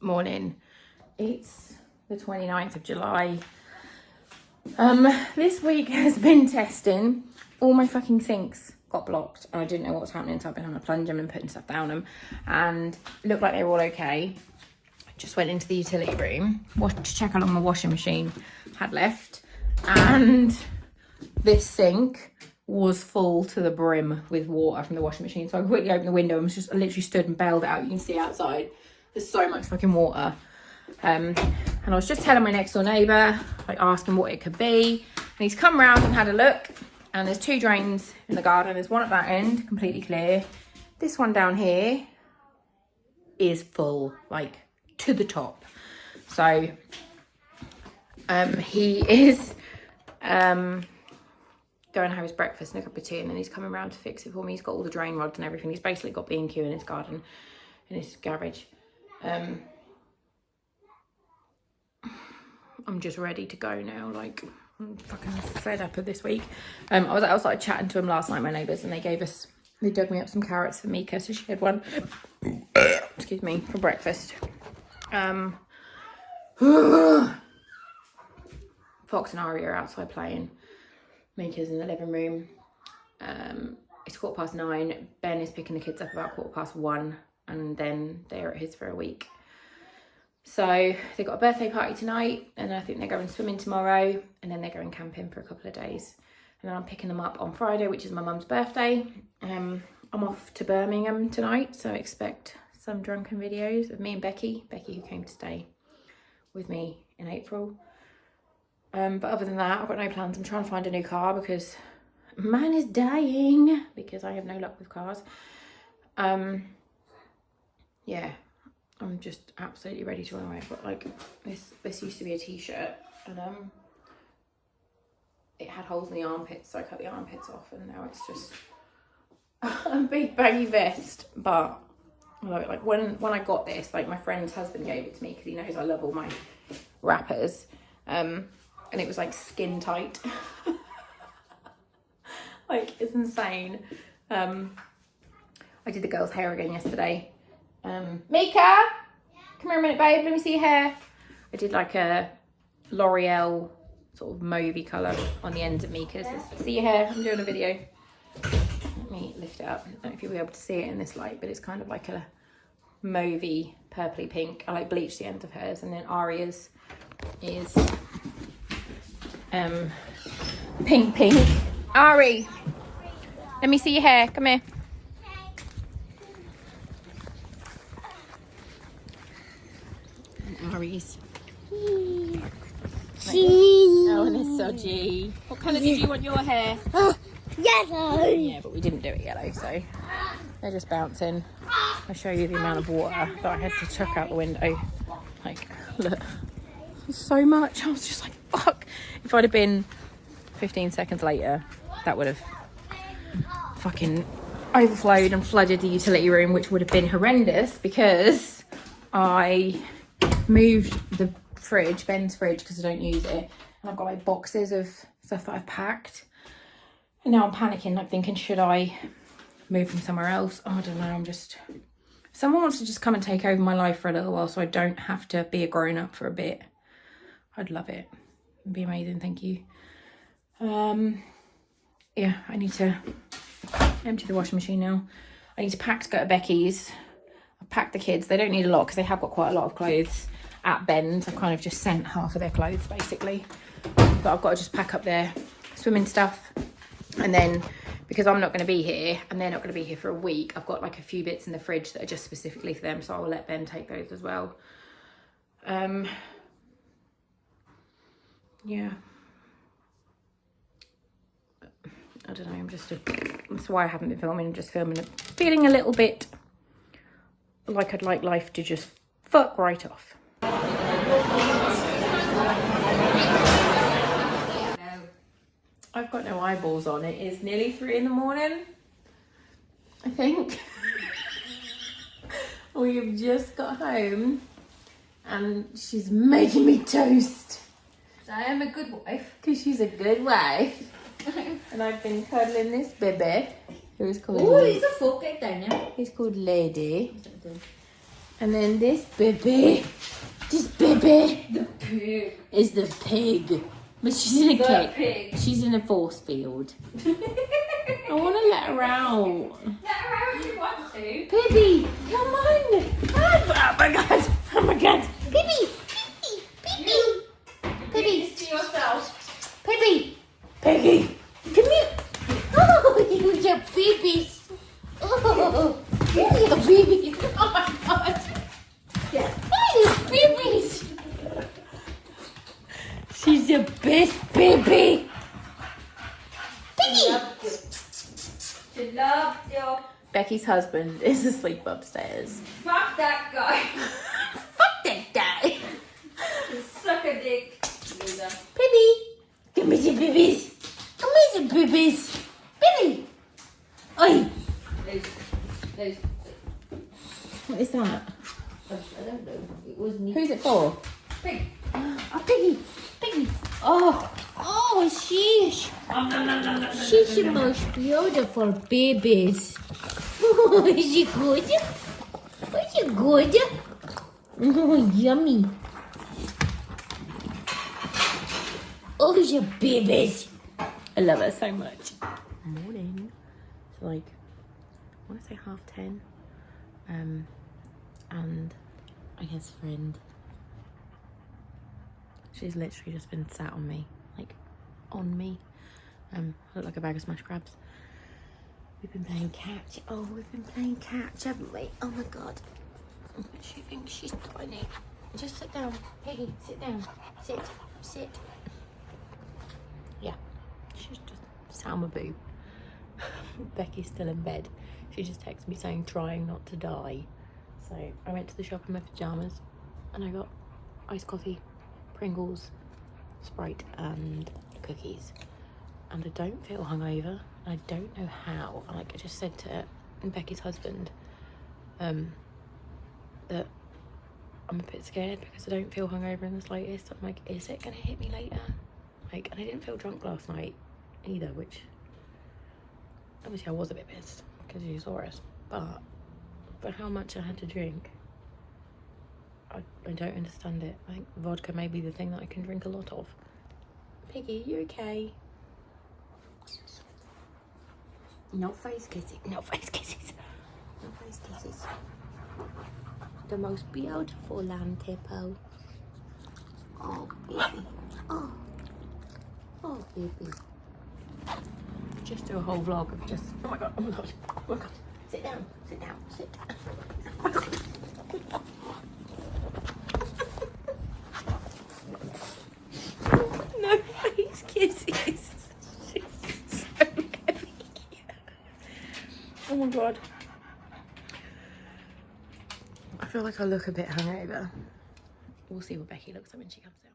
morning. It's the 29th of July. This week has been testing. All my fucking sinks got blocked and I didn't know what was happening, so I've been having to plunge them and putting stuff down them, and it looked like they were all okay. Just went into the utility room to check how long my washing machine had left, and this sink was full to the brim with water from the washing machine. So I quickly opened the window and I literally stood and bailed it out. You can see outside, there's so much fucking water. And I was just telling my next door neighbour, like asking what it could be. And he's come round and had a look, and there's two drains in the garden. There's one at that end, completely clear. This one down here is full, like to the top. So he is go and have his breakfast and a cup of tea, and then he's coming around to fix it for me. He's got all the drain rods and everything. He's basically got B&Q in his garden, in his garage. I'm just ready to go now. Like, I'm fucking fed up of this week. I was outside chatting to him last night, my neighbours, and they dug me up some carrots for Mika, so she had one, excuse me, for breakfast. Fox and Ari are outside playing. Mika's in the living room. It's 9:15. Ben is picking the kids up about 1:15, and then they're at his for a week. So they've got a birthday party tonight, and I think they're going swimming tomorrow, and then they're going camping for a couple of days. And then I'm picking them up on Friday, which is my mum's birthday. I'm off to Birmingham tonight, so expect some drunken videos of me and Becky who came to stay with me in April. But other than that, I've got no plans. I'm trying to find a new car because mine is dying because I have no luck with cars. Yeah, I'm just absolutely ready to run away. But like this used to be a t-shirt, and it had holes in the armpits, so I cut the armpits off, and now it's just a big baggy vest. But I love it. Like when I got this, like my friend's husband gave it to me because he knows I love all my wrappers. And it was like skin tight. Like, it's insane. I did the girl's hair again yesterday. Mika, come here a minute, babe. Let me see your hair. I did like a L'Oreal sort of mauvey colour on the ends of Mika's. See your hair? I'm doing a video. Let me lift it up. I don't know if you'll be able to see it in this light, but it's kind of like a mauvey, purpley pink. I like bleached the ends of hers, and then Aria's is pink. Ari, let me see your hair. Come here. Ari's. Oh, and it's so G. What colour did you want your hair? Yellow. Yeah, but we didn't do it yellow, so they're just bouncing. I'll show you the amount of water that I had to chuck out the window. Like, look, so much. I was just like, fuck. If I'd have been 15 seconds later, that would have fucking overflowed and flooded the utility room, which would have been horrendous because I moved the fridge, Ben's fridge, because I don't use it, and I've got like boxes of stuff that I've packed, and now I'm panicking, like thinking, should I move them somewhere else? Oh, I don't know. Someone wants to just come and take over my life for a little while so I don't have to be a grown-up for a bit. I'd love it. It'd be amazing. Thank you. Yeah, I need to empty the washing machine now. I need to pack to go to Becky's. I've packed the kids. They don't need a lot because they have got quite a lot of clothes at Ben's. I've kind of just sent half of their clothes basically. But I've got to just pack up their swimming stuff. And then because I'm not going to be here and they're not going to be here for a week, I've got like a few bits in the fridge that are just specifically for them. So I will let Ben take those as well. Yeah. I don't know, that's why I haven't been filming. I'm just filming it, feeling a little bit like I'd like life to just fuck right off. I've got no eyeballs on. It is nearly 3 in the morning, I think. We've just got home and she's making me toast. So I am a good wife. Because she's a good wife. And I've been cuddling this baby who is called Oh, he's a full cake down there. He's called Lady. And then this baby The pig. is the pig. But she's in a The cage. pig. She's in a force field. I want to let her out. Let her out if you want to. Piggy, come on. Oh my god. Oh my god. Piggy. Piggy. Just to yourself. Piggy. Piggy. Come here. Oh, you're your baby. Oh, you're your baby. Oh my god. Yeah. Oh, babies. She's the best baby. She loved you. She loved you. Becky's husband is asleep upstairs. Fuck that guy. Fuck that guy. Suck a dick. Loser. Baby. Give me some babies. Give me some babies. Baby. Oi. Those. What is that? I don't know. It was neat. Who's it for? Pig. Oh, Piggy. Piggy. Oh, sheesh. She's the most beautiful babies. Oh, is she good? Is she good? Oh, yummy. Oh, your babies. I love her so much. Morning. It's like, I want to say 10:30. And I guess friend. She's literally just been sat on me, like on me. I look like a bag of smashed crabs. We've been playing catch. Oh, we've been playing catch, haven't we? Oh my god. She thinks she's tiny. Just sit down, Piggy. Sit down. Sit. Yeah, she's just Salma Boo. Becky's still in bed. She just texted me saying trying not to die. So I went to the shop in my pajamas and I got iced coffee, Pringles, Sprite and cookies. And I don't feel hungover. I don't know how. Like I just said to Becky's husband that I'm a bit scared because I don't feel hungover in the slightest. I'm like, is it gonna hit me later? Like, and I didn't feel drunk last night either, which obviously I was a bit pissed because you saw us, but for how much I had to drink, I don't understand it. I think vodka may be the thing that I can drink a lot of. Piggy, you okay? No face kissing. No face kisses. No face kisses. The most beautiful lamb tippo. Oh, baby. Oh, baby. Just do a whole vlog of just, oh my god, oh my god, oh my god. Sit down, sit down, sit down. Oh my god. No face kisses. She's so heavy. Oh my god. I feel like I look a bit hungover. We'll see what Becky looks like when she comes down.